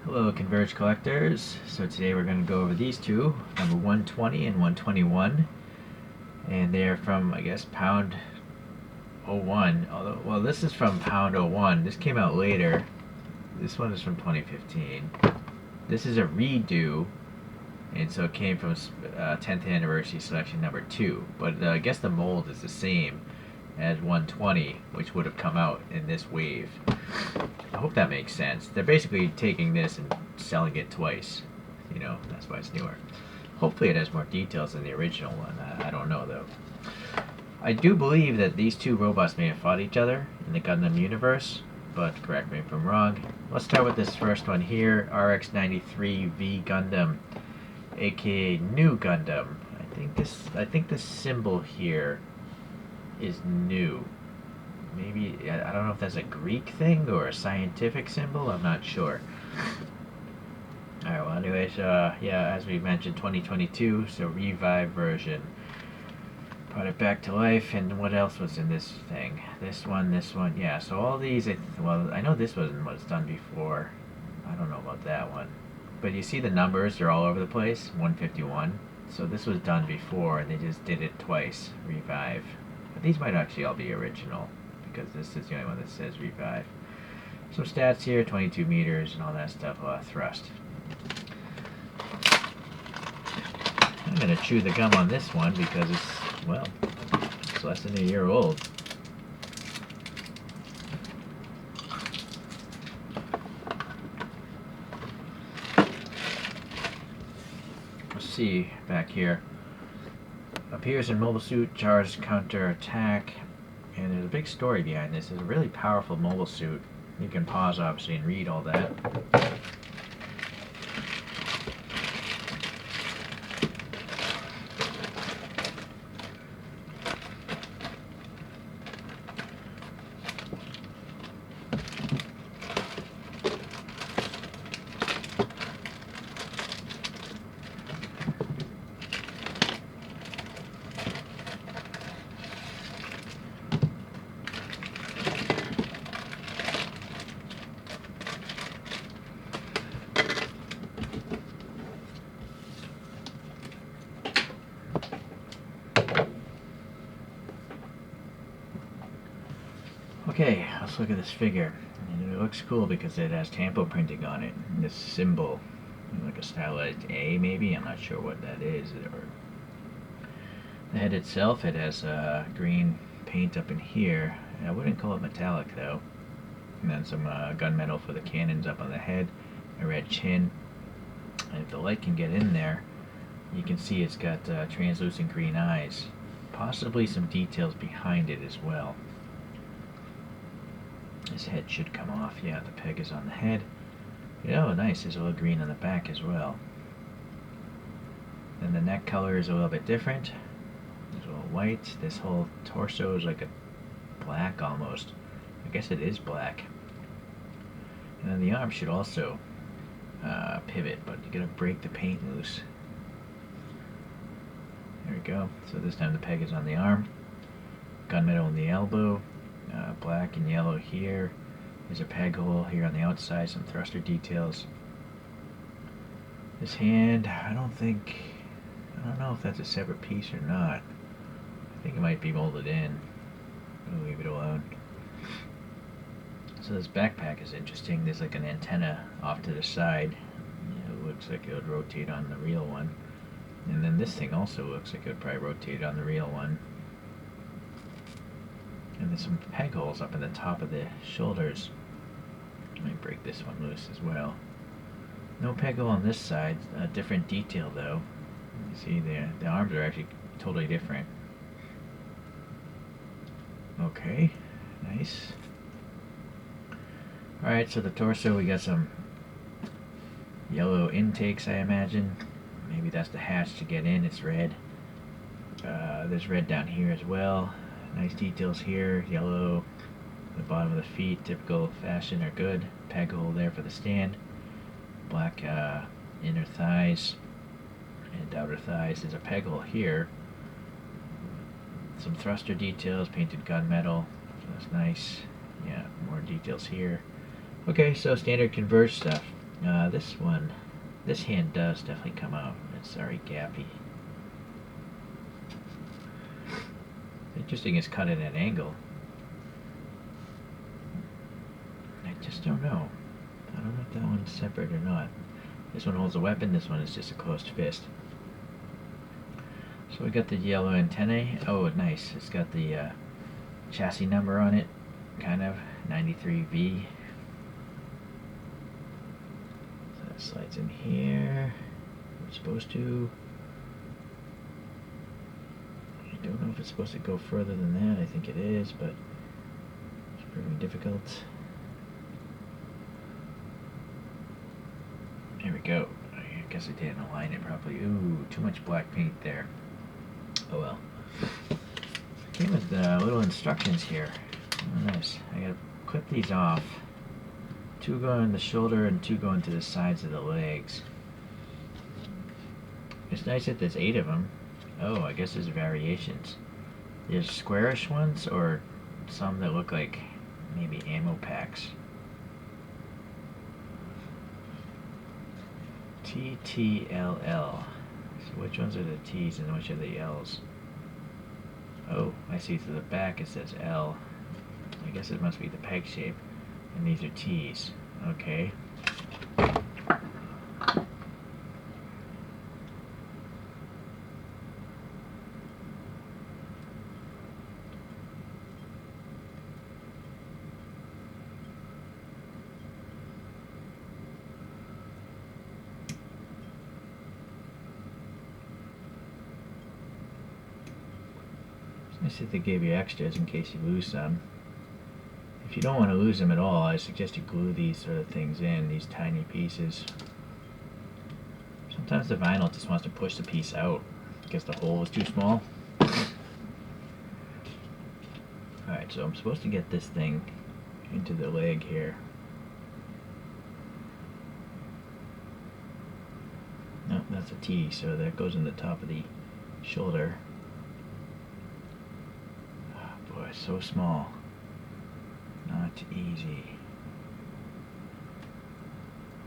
Hello Converge collectors. So today we're going to go over these two, number 120 and 121. And they're from, I guess, pound '01. Although, well, this is from pound '01. This came out later. This one is from 2015. This is a redo, and so it came from 10th anniversary selection number 2. But I guess the mold is the same as 120, which would have come out in this wave. I hope that makes sense. They're basically taking this and selling it twice. You know, that's why it's newer. Hopefully it has more details than the original one. I don't know, though. I do believe that these two robots may have fought each other in the Gundam universe, but correct me if I'm wrong. Let's start with this first one here, RX-93V Gundam, aka Nu Gundam. I think this symbol here is new. Maybe, I don't know if that's a Greek thing or a scientific symbol, I'm not sure. Alright, well anyways, yeah, as we mentioned, 2022, so revive version. Brought it back to life, and what else was in this thing? This one, yeah, so all these, well, I know this was done before. I don't know about that one. But you see the numbers, they're all over the place, 151. So this was done before, and they just did it twice, revive. But these might actually all be original, because this is the only one that says revive. Some stats here, 22 meters and all that stuff, thrust. I'm going to chew the gum on this one because it's, well, it's less than a year old. Let's see back here. Appears in mobile suit, charged counter attack. And there's a big story behind this. It's a really powerful mobile suit. You can pause, obviously, and read all that. Okay, let's look at this figure. And it looks cool because it has tampo printing on it. And this symbol, like a stylized A maybe, I'm not sure what that is. Or the head itself, it has green paint up in here. I wouldn't call it metallic though. And then some gunmetal for the cannons up on the head, a red chin. And if the light can get in there, you can see it's got translucent green eyes. Possibly some details behind it as well. This head should come off. Yeah, the peg is on the head. Oh, nice. There's a little green on the back as well. Then the neck color is a little bit different. There's a little white. This whole torso is like a black almost. I guess it is black. And then the arm should also pivot, but you gotta break the paint loose. There we go. So this time the peg is on the arm. Gunmetal in the elbow. Black and yellow here. There's a peg hole here on the outside, some thruster details. This hand, I don't know if that's a separate piece or not. I think it might be molded in. I'll leave it alone. So this backpack is interesting. There's like an antenna off to the side. It looks like it would rotate on the real one. And then this thing also looks like it would probably rotate on the real one. And there's some peg holes up in the top of the shoulders. I might break this one loose as well. No peg hole on this side. A different detail though. You see the arms are actually totally different. Okay, nice. Alright, so the torso, we got some yellow intakes, I imagine. Maybe that's the hatch to get in. It's red. There's red down here as well. Nice details here, yellow, the bottom of the feet, typical fashion are good. Peg hole there for the stand. Black inner thighs and outer thighs. There's a peg hole here. Some thruster details, painted gunmetal, so that's nice. Yeah, more details here. Okay, so standard Converge stuff. This one, this hand does definitely come out. It's already gappy. Interesting, it's cut at an angle. I just don't know. I don't know if that one's separate or not. This one holds a weapon, this one is just a closed fist. So we got the yellow antennae. Oh, nice. It's got the chassis number on it, kind of, 93V. So that slides in here. It's supposed to. I don't know if it's supposed to go further than that. I think it is, but it's proving difficult. There we go. I guess I didn't align it properly. Ooh, too much black paint there. Oh well. Came with little instructions here. Oh, nice. I gotta clip these off. 2 go on the shoulder and 2 go into the sides of the legs. It's nice that there's 8 of them. Oh, I guess there's variations. There's squarish ones or some that look like maybe ammo packs. TTLL. So which ones are the T's and which are the L's? Oh, I see through the back it says L. I guess it must be the peg shape. And these are T's. Okay. I see they gave you extras in case you lose some. If you don't want to lose them at all, I suggest you glue these sort of things in, these tiny pieces. Sometimes the vinyl just wants to push the piece out because the hole is too small. Alright, so I'm supposed to get this thing into the leg here. No, that's a T, so that goes in the top of the shoulder. Oh boy, so small. Not easy.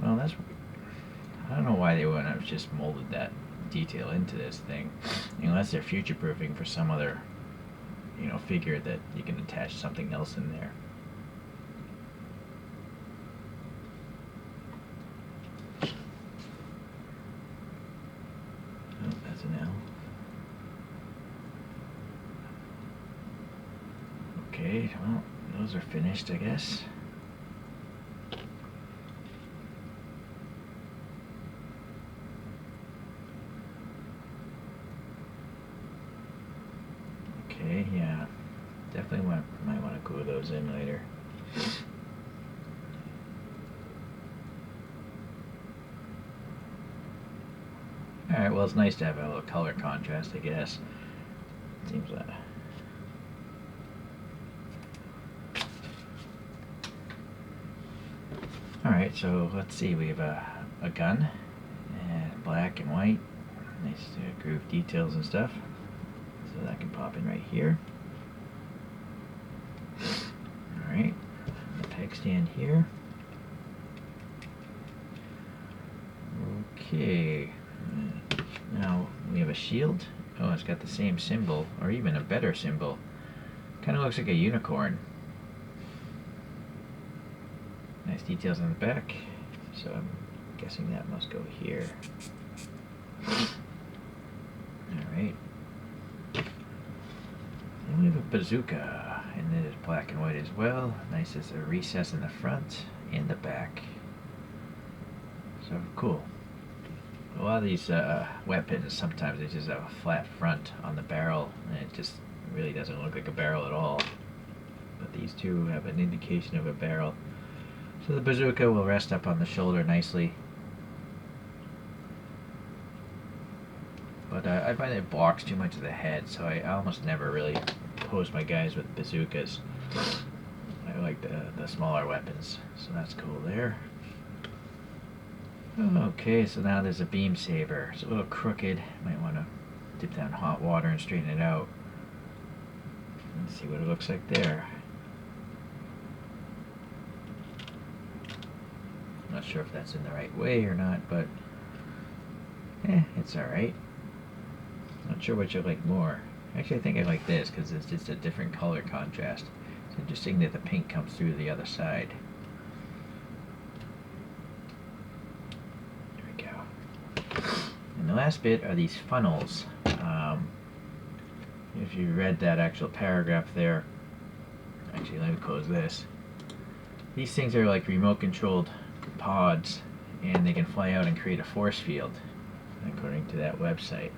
Well, that's... I don't know why they wouldn't have just molded that detail into this thing. Unless they're future-proofing for some other, you know, figure that you can attach something else in there. Oh, that's an L. Okay, well, those are finished, I guess. Okay, yeah. Definitely might want to glue those in later. Alright, well, it's nice to have a little color contrast, I guess. Seems like... Alright, so let's see, we have a gun, and black and white, nice groove details and stuff, so that can pop in right here. Alright, the peg stand here. Okay, now we have a shield. Oh, it's got the same symbol, or even a better symbol. Kind of looks like a unicorn. Nice details on the back, so I'm guessing that must go here. Alright. Then we have a bazooka, and it is black and white as well. Nice as a recess in the front and the back. So cool. A lot of these weapons, sometimes they just have a flat front on the barrel, and it just really doesn't look like a barrel at all. But these two have an indication of a barrel. So the bazooka will rest up on the shoulder nicely. But I find it blocks too much of the head, so I almost never really pose my guys with bazookas. I like the smaller weapons, so that's cool there. Okay, so now there's a beam saber. It's a little crooked. Might want to dip that in hot water and straighten it out. Let's see what it looks like there. not sure if that's in the right way or not, but it's alright. Not sure which I like more. Actually, I think I like this because it's just a different color contrast. It's interesting that the pink comes through the other side. There we go. And the last bit are these funnels. If you read that actual paragraph there, actually let me close this. These things are like remote controlled pods, and they can fly out and create a force field, according to that website.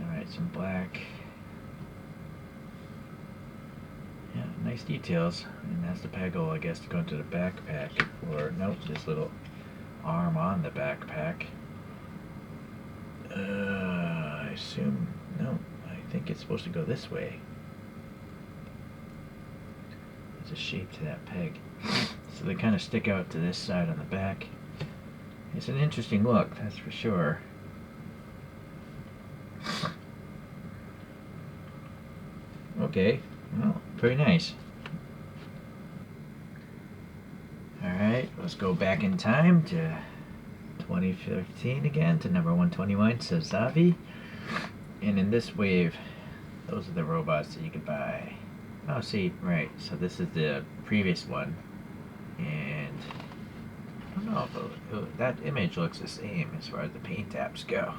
Alright, some black. Yeah, nice details. And that's the peggle, I guess, to go into the backpack. Or, nope, this little arm on the backpack. I assume, no, I think it's supposed to go this way. There's a shape to that peg. So they kind of stick out to this side on the back. It's an interesting look, that's for sure. Okay, well, very nice. Alright, let's go back in time to 2015 again, to number 121, Sazabi. And in this wave, those are the robots that you could buy. Oh, see, right, so this is the previous one. And I don't know if that image looks the same as far as the paint apps go.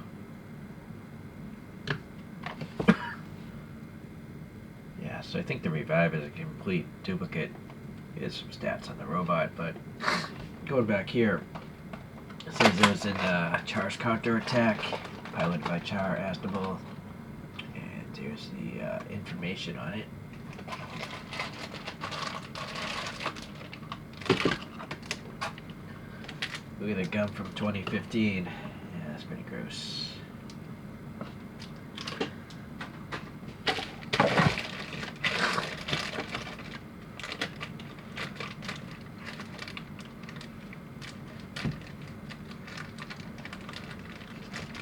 Yeah, so I think the Revive is a complete duplicate. Here's some stats on the robot, but going back here, it says it was in Char's counterattack, piloted by Char Astable, and here's the information on it. Look at the gum from 2015. Yeah, that's pretty gross.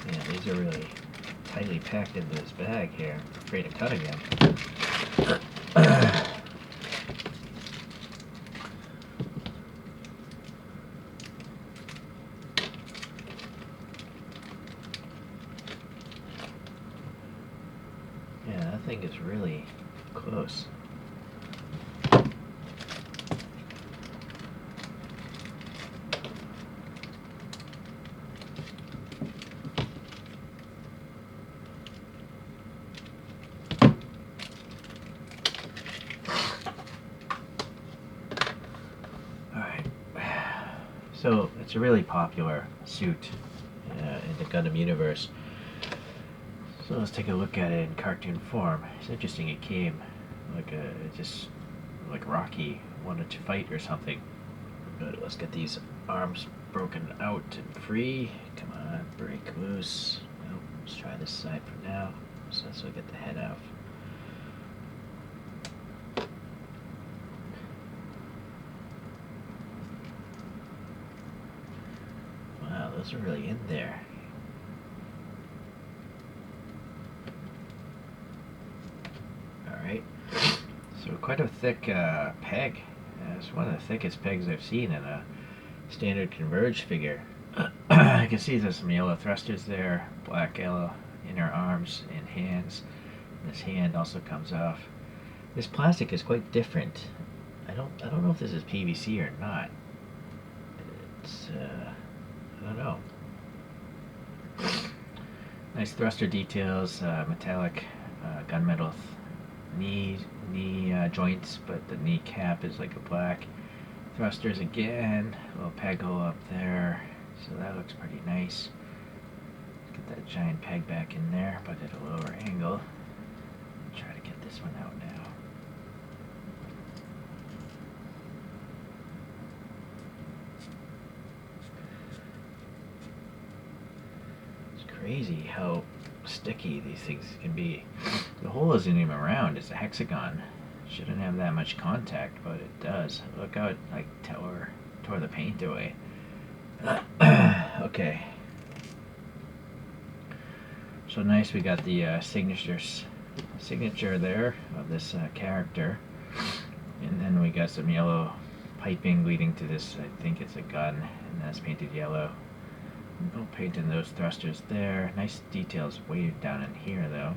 Yeah, these are really tightly packed into this bag here. I'm afraid to cut again. Yeah, that thing is really close. Alright, so it's a really popular suit in the Gundam universe. So let's take a look at it in cartoon form. It's interesting, it came like just like Rocky wanted to fight or something. But let's get these arms broken out and free. Come on, break loose. Nope, let's try this side for now. So we get the head out. Wow, those are really in there. Alright, so quite a thick peg. It's one of the thickest pegs I've seen in a standard Converge figure. I can see there's some yellow thrusters there, black yellow inner arms and hands. This hand also comes off. This plastic is quite different. I don't know if this is PVC or not. It's I don't know. Nice thruster details, metallic gunmetal knee joints, but the knee cap is like a black. Thrusters again, a little peg hole up there, so that looks pretty nice. Get that giant peg back in there, but at a lower angle. Try to get this one out now. It's crazy how sticky these things can be. The hole isn't even round, it's a hexagon. Shouldn't have that much contact, but it does. Look how it like tore the paint away. Okay. So nice, we got the signature there of this character. And then we got some yellow piping leading to this, I think it's a gun, and that's painted yellow. No paint in those thrusters there. Nice details way down in here though.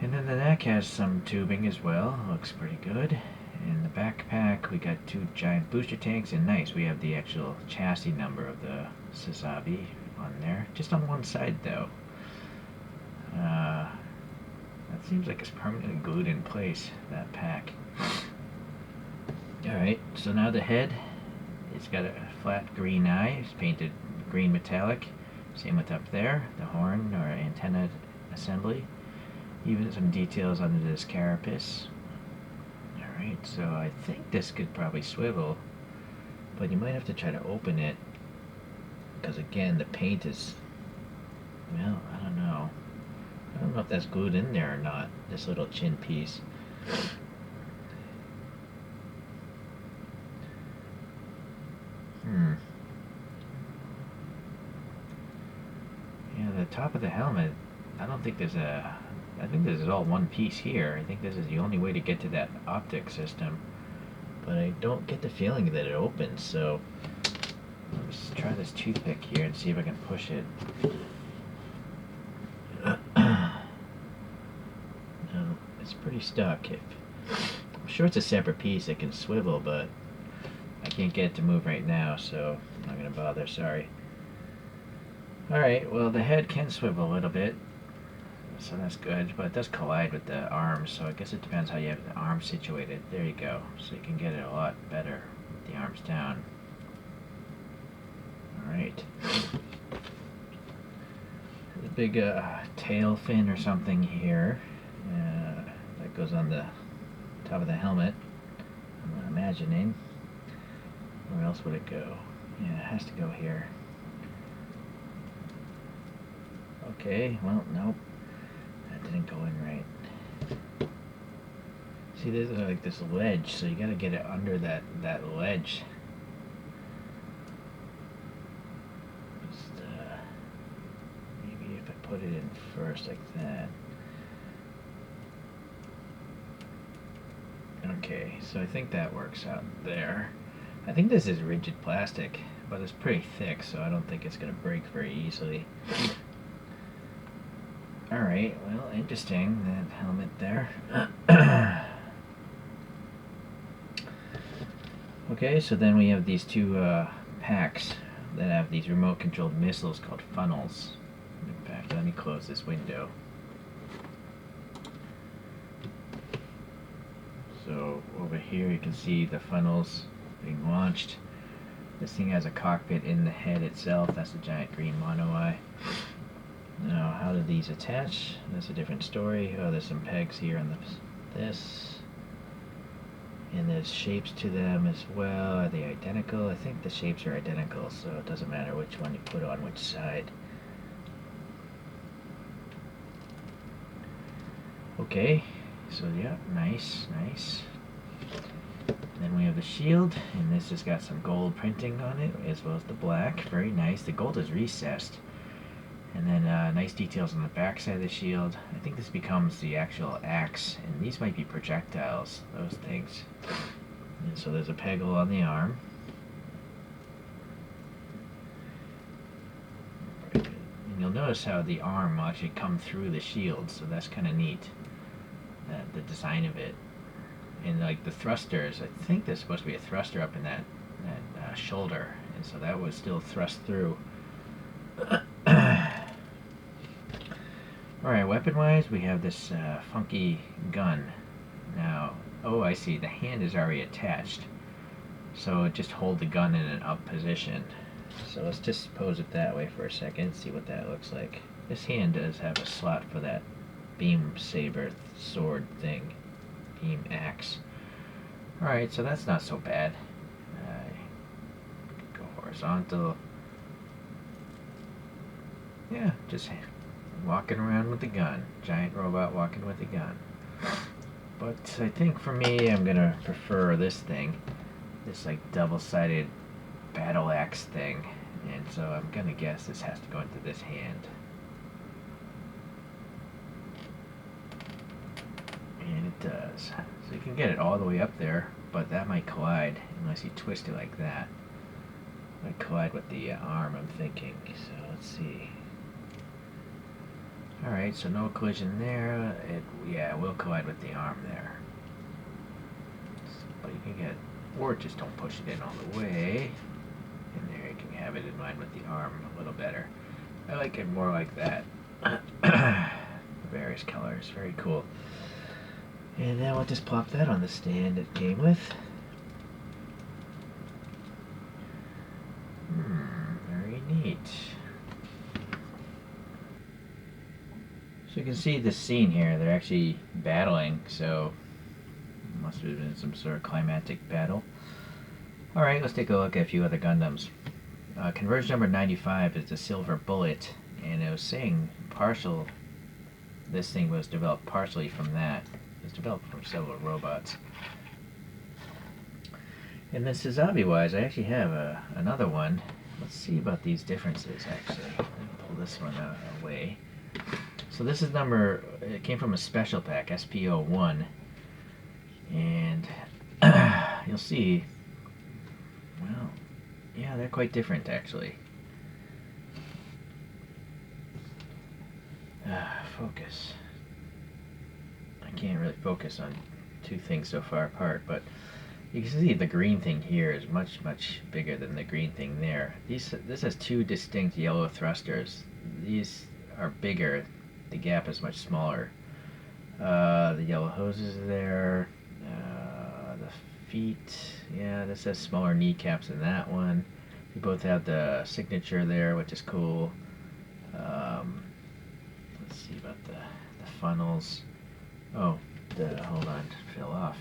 And then the neck has some tubing as well, looks pretty good. In the backpack we got 2 giant booster tanks, and nice, we have the actual chassis number of the Sazabi on there. Just on one side though. That seems like it's permanently glued in place, that pack. Alright, so now the head, it's got a flat green eye, it's painted green metallic. Same with up there, the horn or antenna assembly. Even some details under this carapace. Alright, so I think this could probably swivel, but you might have to try to open it, because again, the paint is, well, I don't know. I don't know if that's glued in there or not, this little chin piece. Yeah, the top of the helmet, I don't think there's a... I think this is all one piece here. I think this is the only way to get to that optic system. But I don't get the feeling that it opens, so... Let's try this toothpick here and see if I can push it. No, it's pretty stuck. I'm sure it's a separate piece that can swivel, but I can't get it to move right now, so I'm not going to bother, sorry. Alright, well the head can swivel a little bit, so that's good, but it does collide with the arms, so I guess it depends how you have the arms situated. There you go, so you can get it a lot better with the arms down. Alright. There's a big tail fin or something here that goes on the top of the helmet, I'm imagining. Where else would it go? Yeah, it has to go here. Okay, well, nope. That didn't go in right. See, there's like this ledge, so you gotta get it under that ledge. Just, maybe if I put it in first like that. Okay, so I think that works out there. I think this is rigid plastic, but it's pretty thick, so I don't think it's gonna break very easily. Alright, well, interesting, that helmet there. Okay, so then we have these 2 packs that have these remote-controlled missiles called funnels. In fact, let me close this window. So over here you can see the funnels being launched. This thing has a cockpit in the head itself. That's the giant green mono eye. Now, how do these attach? That's a different story. Oh, there's some pegs here on this. And there's shapes to them as well. Are they identical? I think the shapes are identical, so it doesn't matter which one you put on which side. Okay, so yeah, nice. Then we have the shield, and this has got some gold printing on it, as well as the black. Very nice. The gold is recessed. And then nice details on the back side of the shield. I think this becomes the actual axe, and these might be projectiles, those things. And so there's a peggle on the arm. And you'll notice how the arm will actually come through the shield, so that's kind of neat, the design of it. And like the thrusters, I think there's supposed to be a thruster up in that shoulder, and so that was still thrust through. Alright, weapon-wise, we have this funky gun. Now, oh, I see, the hand is already attached, so just hold the gun in an up position. So let's just pose it that way for a second, see what that looks like. This hand does have a slot for that beam saber sword thing, beam axe. Alright, so that's not so bad. Go horizontal. Yeah, just walking around with the gun. Giant robot walking with a gun. But I think for me, I'm gonna prefer this thing. This like double-sided battle axe thing. And so I'm gonna guess this has to go into this hand. And it does. So you can get it all the way up there but that might collide unless you twist it like that. Might collide with the arm, I'm thinking. So let's see. Alright, so no collision there. Yeah, it will collide with the arm there. But you can get, or just don't push it in all the way. And there you can have it in line with the arm a little better. I like it more like that. Various colors, very cool. And now we'll just plop that on the stand it came with. Very neat. So you can see the scene here, they're actually battling, so it must have been some sort of climactic battle. Alright, let's take a look at a few other Gundams. Converge number 95 is the Silver Bullet, and it was saying this thing was developed partially from that. It was developed from several robots. And then Sazabi wise, I actually have another one. Let's see about these differences actually. Let me pull this one away. So this is it came from a special pack, SP01. And you'll see, well, yeah, they're quite different actually. Focus. I can't really focus on two things so far apart, but you can see the green thing here is much, much bigger than the green thing there. This has two distinct yellow thrusters. These are bigger. The gap is much smaller. The yellow hoses are there. The feet, yeah, this has smaller kneecaps than that one. They both have the signature there, which is cool. Let's see about the funnels. Oh, hold on, it fell off.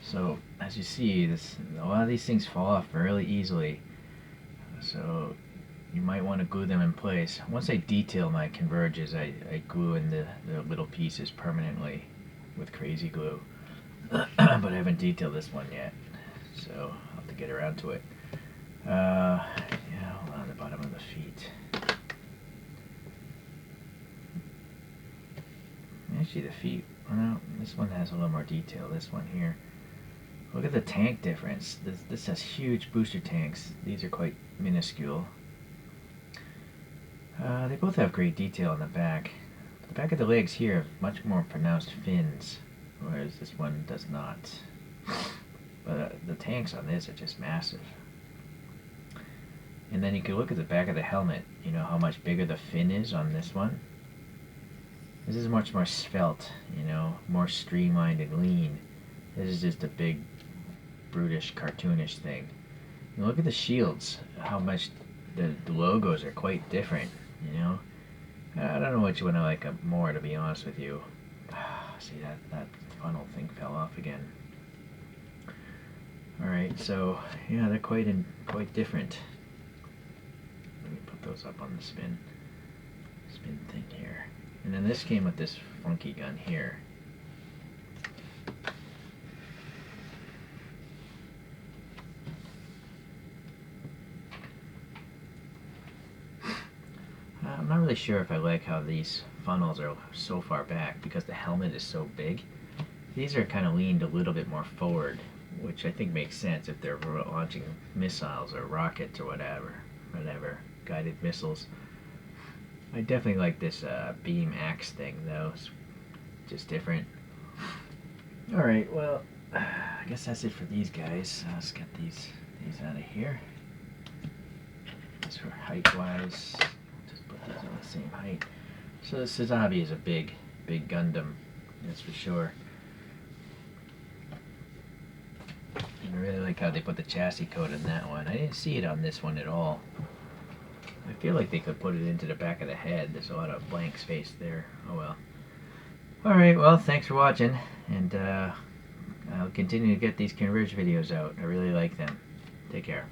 So as you see, a lot of these things fall off fairly easily. So you might want to glue them in place. Once I detail my Converges, I glue in the little pieces permanently with crazy glue. But I haven't detailed this one yet, so I'll have to get around to it. Yeah, hold on, the bottom of the feet. Actually, the feet, well, this one has a little more detail, this one here. Look at the tank difference. This has huge booster tanks. These are quite minuscule. They both have great detail on the back. The back of the legs here have much more pronounced fins, whereas this one does not. But the tanks on this are just massive. And then you can look at the back of the helmet, you know how much bigger the fin is on this one. This is much more svelte, you know, more streamlined and lean. This is just a big, brutish, cartoonish thing. And look at the shields, how much the logos are quite different, you know. I don't know which one I like more, to be honest with you. See, that funnel thing fell off again. Alright, so, yeah, they're quite different. Let me put those up on the spin thing here. And then this came with this funky gun here. I'm not really sure if I like how these funnels are so far back because the helmet is so big. These are kind of leaned a little bit more forward, which I think makes sense if they're launching missiles or rockets or whatever, guided missiles. I definitely like this beam axe thing though. It's just different. Alright, well, I guess that's it for these guys. Let's get these out of here. As for height wise, just put these on the same height. So the Sazabi is a big Gundam, that's for sure. And I really like how they put the chassis code in that one. I didn't see it on this one at all. I feel like they could put it into the back of the head. There's a lot of blank space there. Oh well. Alright, well, thanks for watching. And I'll continue to get these Converge videos out. I really like them. Take care.